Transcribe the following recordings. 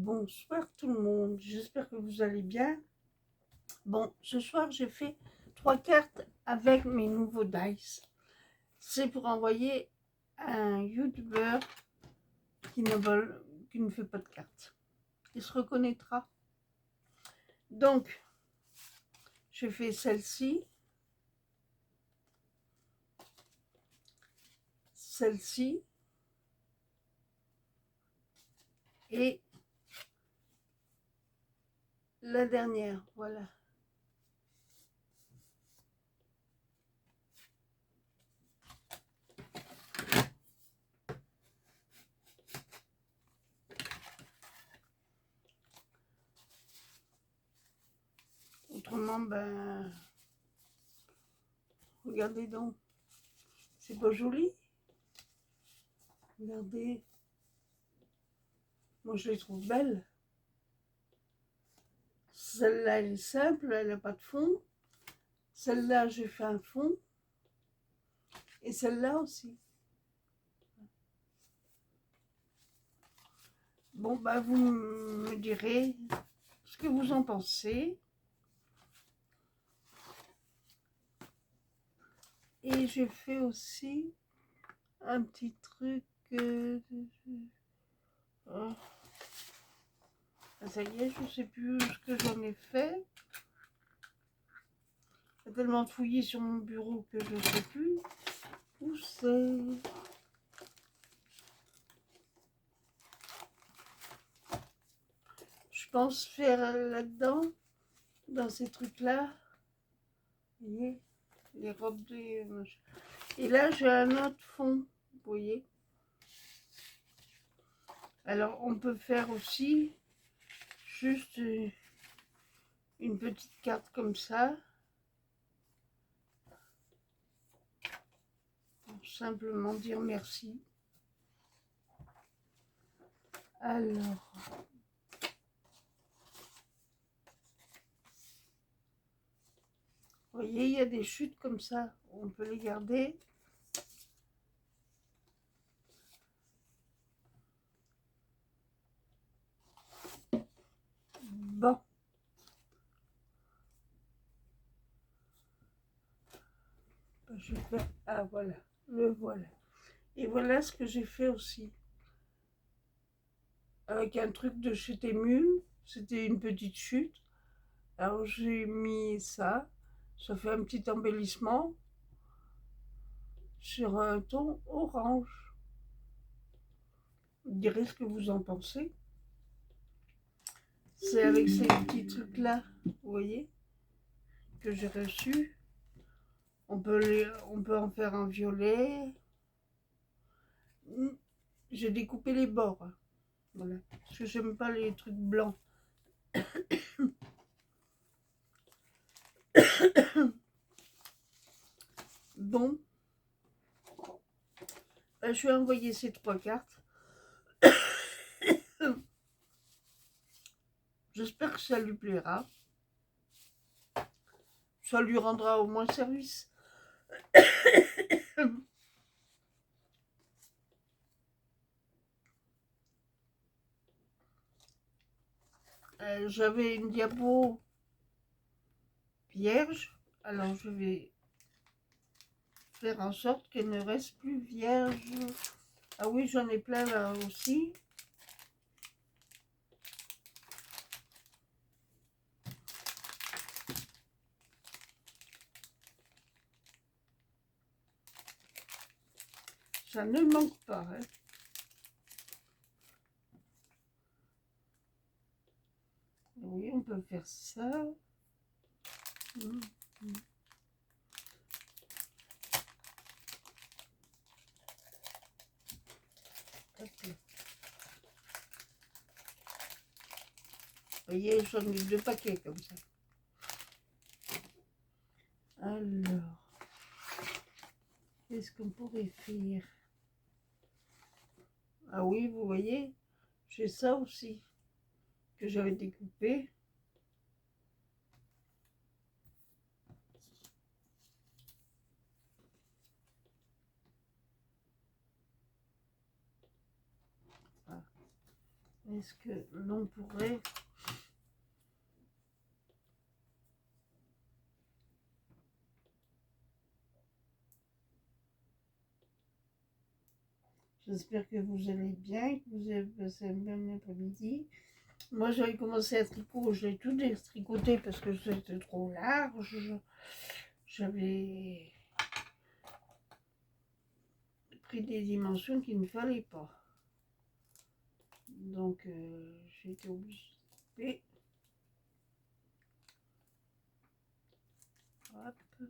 Bonsoir tout le monde, j'espère que vous allez bien. Bon, ce soir j'ai fait 3 cartes avec mes nouveaux dice. C'est pour envoyer un youtubeur qui ne fait pas de cartes. Il se reconnaîtra. Donc, j'ai fait celle-ci, celle-ci et la dernière, voilà. Autrement, ben, regardez donc, c'est pas joli. Regardez, moi je les trouve belles. Celle-là, elle est simple, elle n'a pas de fond. Celle-là, j'ai fait un fond. Et celle-là aussi. Bon, bah, vous me direz ce que vous en pensez. Et j'ai fait aussi un petit truc. Oh. Ça y est, je ne sais plus ce que j'en ai fait. J'ai tellement fouillé sur mon bureau que je ne sais plus où c'est. Je pense faire là-dedans, dans ces trucs-là. Vous voyez, les robes de... Et là, j'ai un autre fond, vous voyez. Alors, on peut faire aussi juste une petite carte comme ça. Pour simplement dire merci. Alors, vous voyez, il y a des chutes comme ça. On peut les garder. Bon. Je fais... Ah, voilà. Le voilà. Et voilà ce que j'ai fait aussi. Avec un truc de chez Temu. C'était une petite chute. Alors, j'ai mis ça. Ça fait un petit embellissement sur un ton orange. Vous direz ce que vous en pensez. C'est avec ces petits trucs-là, vous voyez, que j'ai reçu. On peut en faire un violet. J'ai découpé les bords. Voilà. Parce que j'aime pas les trucs blancs. Bon. Je vais envoyer ces 3 cartes. J'espère que ça lui plaira. Ça lui rendra au moins service. J'avais une diapo vierge. Alors je vais faire en sorte qu'elle ne reste plus vierge. Ah oui, j'en ai plein là aussi. Ça ne manque pas. Hein. Oui, on peut faire ça. Vous voyez, j'en ai 2 paquets comme ça. Alors, qu'est-ce qu'on pourrait faire? Ah oui, vous voyez, j'ai ça aussi que j'avais découpé. Est-ce que l'on pourrait... J'espère que vous allez bien, que vous avez passé un bon après-midi. Moi, j'avais commencé à tricot, je l'ai tout détricoté parce que c'était trop large. J'avais pris des dimensions qu'il ne fallait pas. Donc, j'ai été obligée. Hop, hop.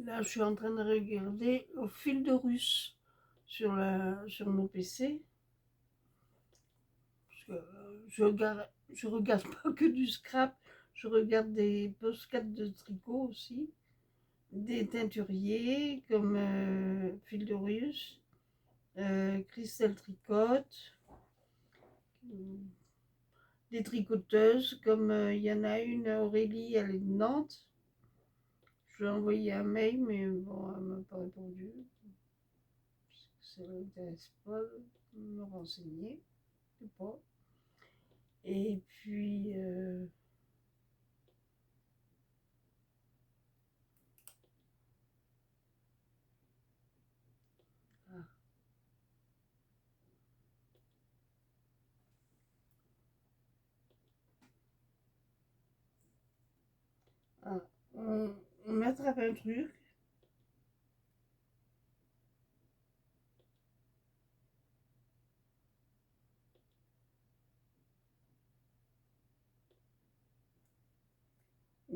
Là, je suis en train de regarder au fil de russe sur mon PC. Parce que je regarde pas que du scrap, je regarde des postcards de tricot aussi, des teinturiers comme Fil de Russe, Christelle Tricotte, des tricoteuses comme il y en a une, Aurélie, elle est de Nantes. Je lui ai envoyé un mail, mais bon, elle m'a pas répondu. Ça ne l'intéresse pas de me renseigner, je sais pas. Et puis, ah, on attrape un truc.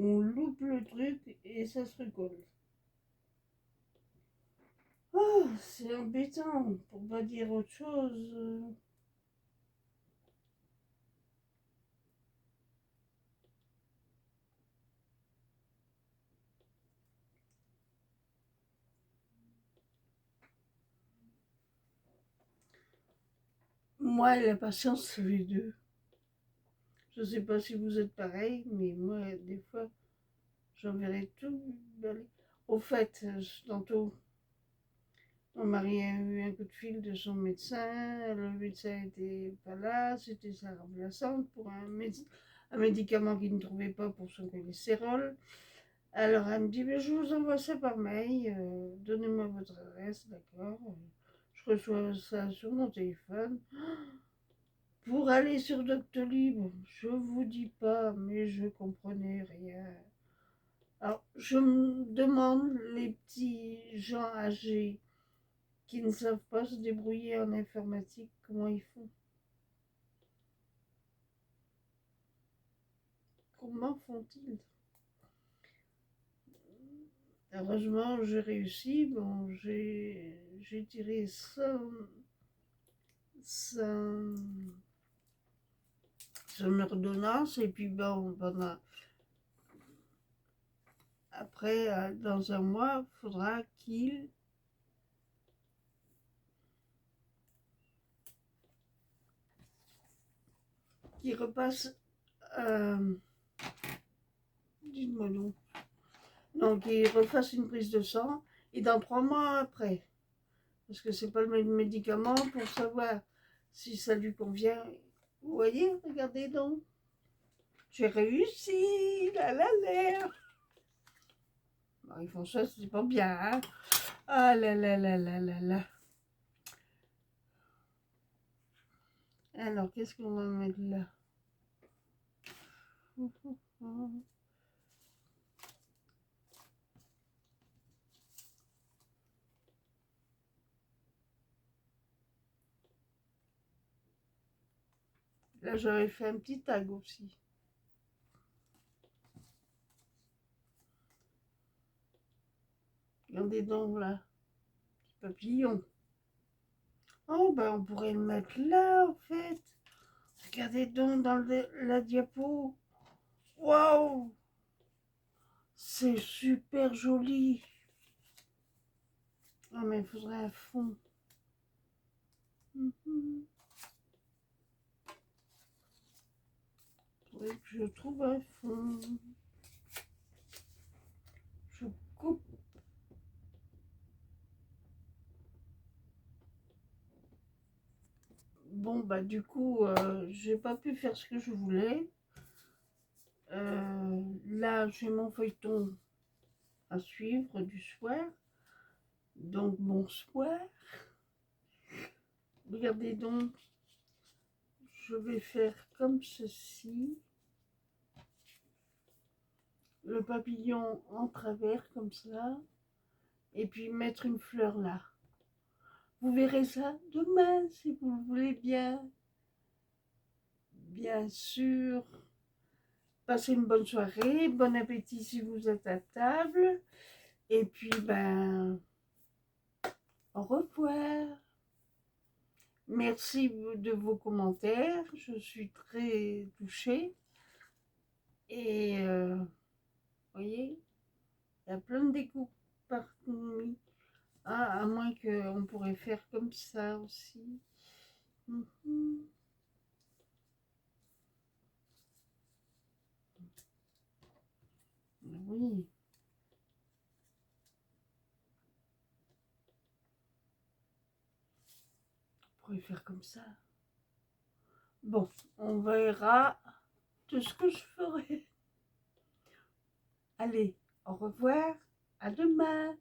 On loupe le truc et ça se recolle. Oh, c'est embêtant, pour pas dire autre chose. Moi et la patience, c'est les deux. Je sais pas si vous êtes pareil, mais moi, des fois, j'enverrai tout. Au fait, tantôt, mon mari a eu un coup de fil de son médecin. Le médecin n'était pas là, c'était sa remplaçante pour un médicament qu'il ne trouvait pas pour son cholestérol. Alors elle me dit, mais je vous envoie ça par mail, donnez-moi votre adresse, d'accord. Je reçois ça sur mon téléphone. Pour aller sur Doctolib, je vous dis pas, mais je comprenais rien. Alors je me demande, les petits gens âgés qui ne savent pas se débrouiller en informatique, comment ils font? Comment font-ils? Heureusement, j'ai réussi. Bon, j'ai tiré son ordonnance et puis bon, après, dans un mois, il faudra qu'il repasse, euh, dites-moi non. Donc, il refasse une prise de sang et dans 3 mois après. Parce que c'est pas le même médicament pour savoir si ça lui convient. Vous voyez, regardez donc. J'ai réussi, la. Bon, ils font ça, c'est pas bien, hein. Ah là là là là là là. Alors, qu'est-ce qu'on va mettre là? Là, j'aurais fait un petit tag aussi. Regardez donc là, petit papillon. Oh, ben on pourrait le mettre là, en fait. Regardez donc dans la diapo. Waouh! C'est super joli. Oh, mais il faudrait un fond. Oui, je trouve un fond. Je coupe. Bon, bah du coup, j'ai pas pu faire ce que je voulais. Là, j'ai mon feuilleton à suivre du soir. Donc, bonsoir. Regardez donc, je vais faire comme ceci. Le papillon en travers, comme ça. Et puis mettre une fleur là. Vous verrez ça demain, si vous le voulez bien. Bien sûr. Passez une bonne soirée, bon appétit si vous êtes à table. Et puis, ben, au revoir. Merci de vos commentaires. Je suis très touchée. Et, voyez, il y a plein de découpes partout. Ah, à moins qu'on pourrait faire comme ça aussi. Mhm. Oui, on pourrait faire comme ça. Bon, on verra tout ce que je ferai. Allez, au revoir, à demain.